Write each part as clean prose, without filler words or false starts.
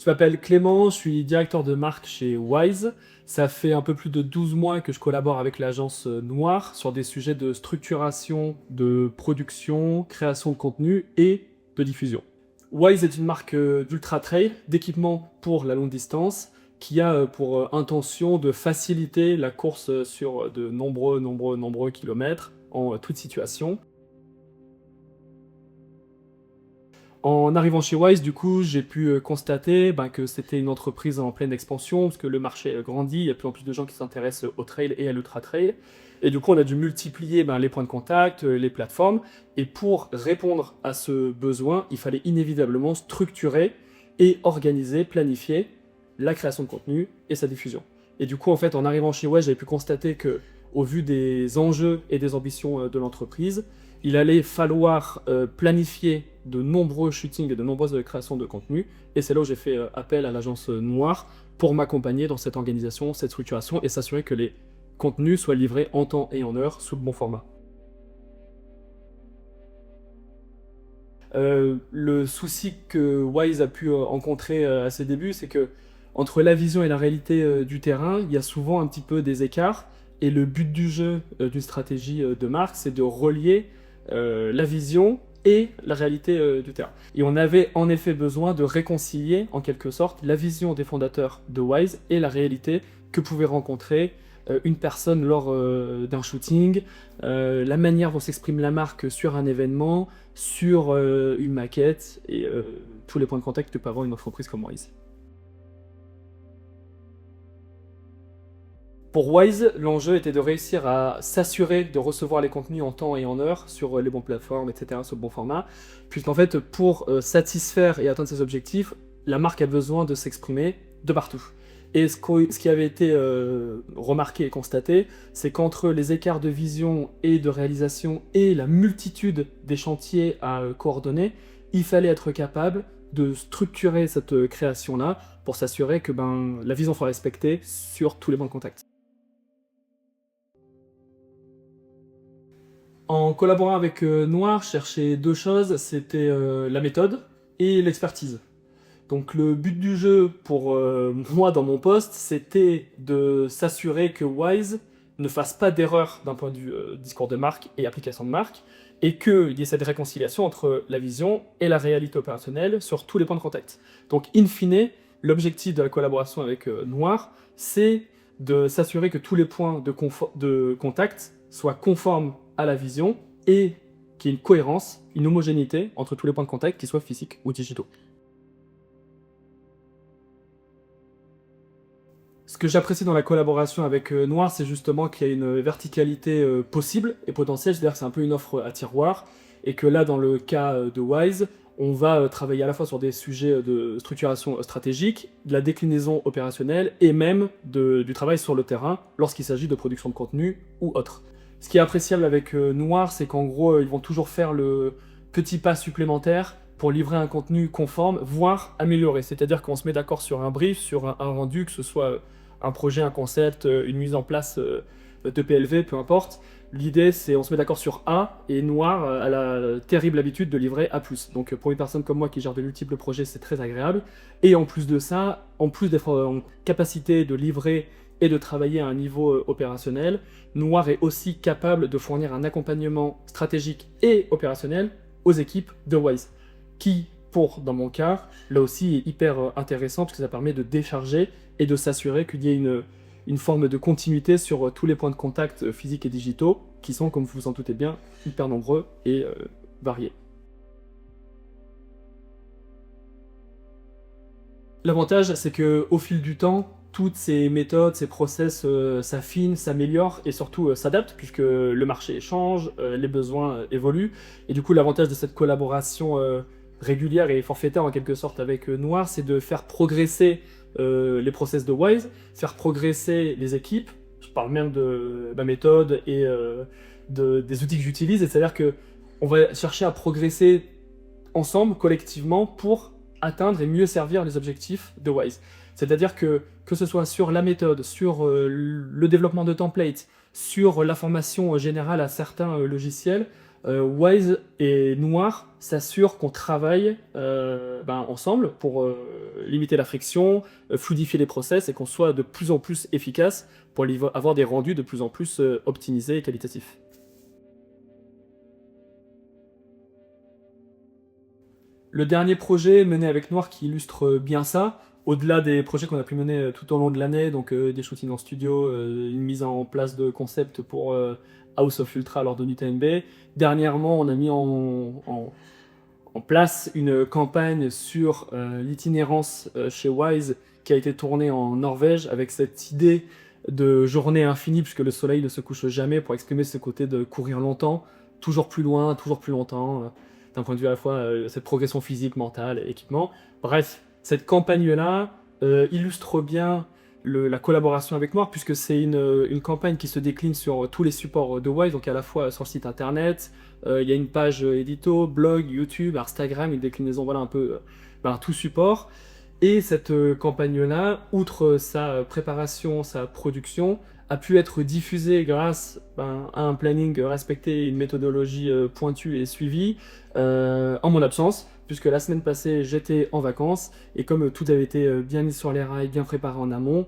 Je m'appelle Clément, je suis directeur de marque chez Wise. Ça fait un peu plus de 12 mois que je collabore avec l'agence Noir sur des sujets de structuration, de production, création de contenu et de diffusion. Wise est une marque d'ultra trail, d'équipement pour la longue distance, qui a pour intention de faciliter la course sur de nombreux kilomètres en toute situation. En arrivant chez Wise, du coup, j'ai pu constater que c'était une entreprise en pleine expansion, parce que le marché grandit, il y a de plus en plus de gens qui s'intéressent au trail et à l'ultra-trail. Et du coup, on a dû multiplier les points de contact, les plateformes. Et pour répondre à ce besoin, il fallait inévitablement structurer et organiser, planifier la création de contenu et sa diffusion. Et du coup, en fait, en arrivant chez Wise, j'avais pu constater que, au vu des enjeux et des ambitions de l'entreprise, il allait falloir planifier de nombreux shootings et de nombreuses créations de contenu. Et c'est là où j'ai fait appel à l'agence Noir pour m'accompagner dans cette organisation, cette structuration et s'assurer que les contenus soient livrés en temps et en heure sous le bon format. Le souci que Wise a pu rencontrer à ses débuts, c'est que entre la vision et la réalité du terrain, il y a souvent un petit peu des écarts. Et le but du jeu d'une stratégie de marque, c'est de relier la vision et la réalité du terrain. Et on avait en effet besoin de réconcilier en quelque sorte la vision des fondateurs de Wise et la réalité que pouvait rencontrer une personne lors d'un shooting, la manière dont s'exprime la marque sur un événement, sur une maquette et tous les points de contact que peut avoir une entreprise comme Wise. Pour Wise, l'enjeu était de réussir à s'assurer de recevoir les contenus en temps et en heure sur les bonnes plateformes, etc., sur le bon format, puisqu'en fait, pour satisfaire et atteindre ses objectifs, la marque a besoin de s'exprimer de partout. Et ce qui avait été remarqué et constaté, c'est qu'entre les écarts de vision et de réalisation et la multitude des chantiers à coordonner, il fallait être capable de structurer cette création-là pour s'assurer que la vision soit respectée sur tous les points de contact. En collaborant avec Noir, je cherchais deux choses, c'était la méthode et l'expertise. Donc le but du jeu pour moi dans mon poste, c'était de s'assurer que Wise ne fasse pas d'erreur d'un point de vue discours de marque et application de marque, et qu'il y ait cette réconciliation entre la vision et la réalité opérationnelle sur tous les points de contact. Donc in fine, l'objectif de la collaboration avec Noir, c'est de s'assurer que tous les points de contact soient conformes à la vision et qu'il y ait une cohérence, une homogénéité entre tous les points de contact, qu'ils soient physiques ou digitaux. Ce que j'apprécie dans la collaboration avec Noir, c'est justement qu'il y a une verticalité possible et potentielle, c'est-à-dire que c'est un peu une offre à tiroir, et que là, dans le cas de Wise, on va travailler à la fois sur des sujets de structuration stratégique, de la déclinaison opérationnelle, et même du travail sur le terrain, lorsqu'il s'agit de production de contenu ou autre. Ce qui est appréciable avec Noir, c'est qu'en gros, ils vont toujours faire le petit pas supplémentaire pour livrer un contenu conforme, voire amélioré. C'est-à-dire qu'on se met d'accord sur un brief, sur un rendu, que ce soit un projet, un concept, une mise en place de PLV, peu importe. L'idée, c'est on se met d'accord sur A, et Noir a la terrible habitude de livrer A+. Donc pour une personne comme moi qui gère de multiples projets, c'est très agréable. Et en plus de ça, en plus d'être en capacité de livrer et de travailler à un niveau opérationnel, Noir est aussi capable de fournir un accompagnement stratégique et opérationnel aux équipes de Wise, qui, dans mon cas, là aussi est hyper intéressant parce que ça permet de décharger et de s'assurer qu'il y ait une forme de continuité sur tous les points de contact physiques et digitaux, qui sont, comme vous vous en doutez bien, hyper nombreux et variés. L'avantage, c'est qu'au fil du temps, toutes ces méthodes, ces process s'affinent, s'améliorent et surtout s'adaptent, puisque le marché change, les besoins évoluent. Et du coup, l'avantage de cette collaboration régulière et forfaitaire en quelque sorte avec Noir, c'est de faire progresser les process de Wise, faire progresser les équipes. Je parle même de ma méthode et des outils que j'utilise, c'est-à-dire qu'on va chercher à progresser ensemble, collectivement, pour atteindre et mieux servir les objectifs de Wise. C'est-à-dire que ce soit sur la méthode, sur le développement de templates, sur la formation générale à certains logiciels, Wise et Noir s'assurent qu'on travaille ensemble pour limiter la friction, fluidifier les process et qu'on soit de plus en plus efficace pour avoir des rendus de plus en plus optimisés et qualitatifs. Le dernier projet mené avec Noir qui illustre bien ça, au-delà des projets qu'on a pu mener tout au long de l'année, donc des shootings en studio, une mise en place de concept pour House of Ultra lors de l'UTMB. Dernièrement, on a mis en place une campagne sur l'itinérance chez Wise qui a été tournée en Norvège avec cette idée de journée infinie puisque le soleil ne se couche jamais pour exprimer ce côté de courir longtemps, toujours plus loin, toujours plus longtemps, d'un point de vue à la fois cette progression physique, mentale, équipement. Bref, cette campagne-là illustre bien la collaboration avec Noir, puisque c'est une campagne qui se décline sur tous les supports de Wise, donc à la fois sur le site internet, il y a une page édito, blog, YouTube, Instagram, une déclinaison, voilà un peu tout support. Et cette campagne-là, outre sa préparation, sa production, a pu être diffusée grâce à un planning respecté, une méthodologie pointue et suivie, en mon absence, puisque la semaine passée j'étais en vacances, et comme tout avait été bien mis sur les rails, bien préparé en amont,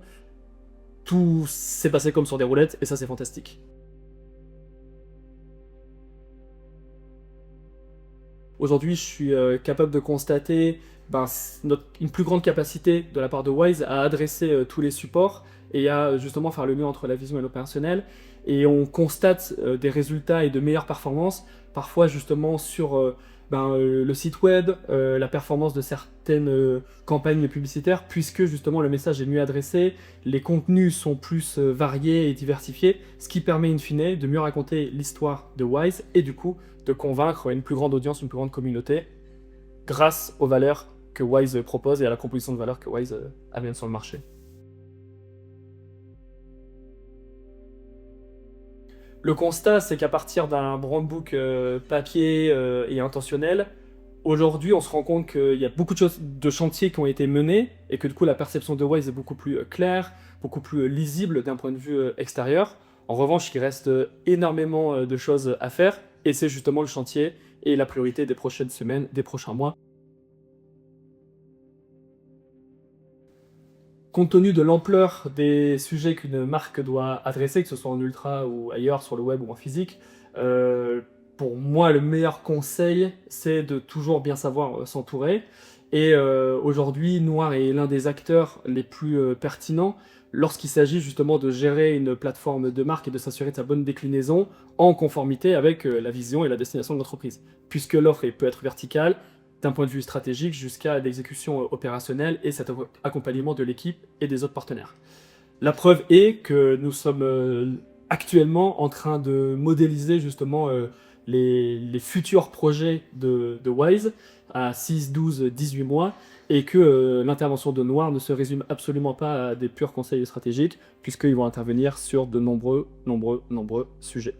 tout s'est passé comme sur des roulettes, et ça c'est fantastique. Aujourd'hui, je suis capable de constater une plus grande capacité de la part de Wise à adresser tous les supports et à justement faire le mieux entre la vision et l'opérationnel. Et on constate des résultats et de meilleures performances, parfois justement sur le site web, la performance de certaines campagnes publicitaires, puisque justement le message est mieux adressé, les contenus sont plus variés et diversifiés, ce qui permet in fine de mieux raconter l'histoire de Wise et du coup de convaincre une plus grande audience, une plus grande communauté, grâce aux valeurs que Wise propose et à la proposition de valeur que Wise amène sur le marché. Le constat, c'est qu'à partir d'un brand book papier et intentionnel, aujourd'hui, on se rend compte qu'il y a beaucoup de chantiers qui ont été menés et que du coup, la perception de Wise est beaucoup plus claire, beaucoup plus lisible d'un point de vue extérieur. En revanche, il reste énormément de choses à faire et c'est justement le chantier et la priorité des prochaines semaines, des prochains mois. Compte tenu de l'ampleur des sujets qu'une marque doit adresser, que ce soit en ultra ou ailleurs, sur le web ou en physique, pour moi, le meilleur conseil, c'est de toujours bien savoir s'entourer. Et aujourd'hui, Noir est l'un des acteurs les plus pertinents lorsqu'il s'agit justement de gérer une plateforme de marque et de s'assurer de sa bonne déclinaison en conformité avec la vision et la destination de l'entreprise. Puisque l'offre peut être verticale, d'un point de vue stratégique jusqu'à l'exécution opérationnelle et cet accompagnement de l'équipe et des autres partenaires. La preuve est que nous sommes actuellement en train de modéliser justement les futurs projets de Wise à 6, 12, 18 mois et que l'intervention de Noir ne se résume absolument pas à des purs conseils stratégiques puisqu'ils vont intervenir sur de nombreux sujets.